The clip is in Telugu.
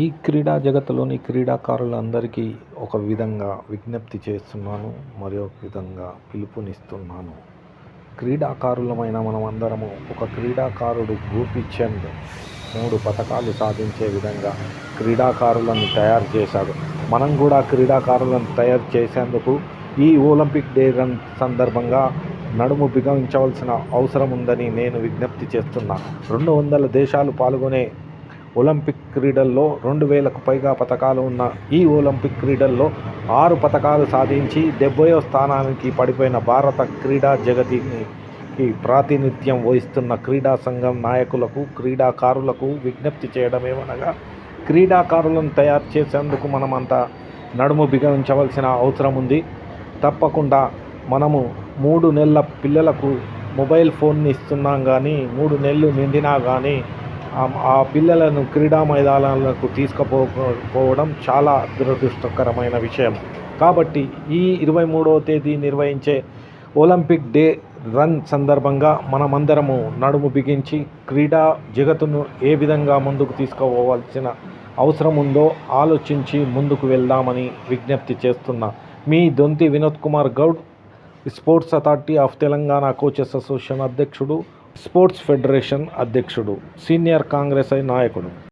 ఈ క్రీడా జగత్తులోని క్రీడాకారులందరికీ ఒక విధంగా విజ్ఞప్తి చేస్తున్నాను, మరి ఒక విధంగా పిలుపునిస్తున్నాను. క్రీడాకారులమైన మనమందరము ఒక క్రీడాకారుడు గోపీచంద్ 3 పతకాలు సాధించే విధంగా క్రీడాకారులను తయారు చేశాడు. మనం కూడా క్రీడాకారులను తయారు చేసేందుకు ఈ ఒలింపిక్ డే రన్ సందర్భంగా నడుము బిగించవలసిన అవసరం ఉందని నేను విజ్ఞప్తి చేస్తున్నా. 200 దేశాలు పాల్గొనే ఒలింపిక్ క్రీడల్లో 2000కు పైగా పతకాలు ఉన్న ఈ ఒలింపిక్ క్రీడల్లో 6 పతకాలు సాధించి 70వ స్థానానికి పడిపోయిన భారత క్రీడా జగతికి ప్రాతినిధ్యం వహిస్తున్న క్రీడా సంఘం నాయకులకు, క్రీడాకారులకు విజ్ఞప్తి చేయడమేమనగా, క్రీడాకారులను తయారు చేసేందుకు మనమంతా నడుము బిగించవలసిన అవసరం ఉంది. తప్పకుండా మనము 3 నెలల పిల్లలకు మొబైల్ ఫోన్ని ఇస్తున్నాం కానీ 3 నెలలు నిండినా కానీ ఆ పిల్లలను క్రీడా మైదానాలకు తీసుకుపోవడం చాలా దురదృష్టకరమైన విషయం. కాబట్టి ఈ 23వ తేదీ నిర్వహించే ఒలింపిక్ డే రన్ సందర్భంగా మనమందరము నడుము బిగించి క్రీడా జగత్తును ఏ విధంగా ముందుకు తీసుకుపోవాల్సిన అవసరం ఉందో ఆలోచించి ముందుకు వెళ్దామని విజ్ఞప్తి చేస్తున్నా. మీ Donthi Vinod Kumar Goud, sports authority of Telangana coaches association అధ్యక్షుడు, స్పోర్ట్స్ ఫెడరేషన్ అధ్యక్షుడు, సీనియర్ కాంగ్రెస్ నాయకుడు.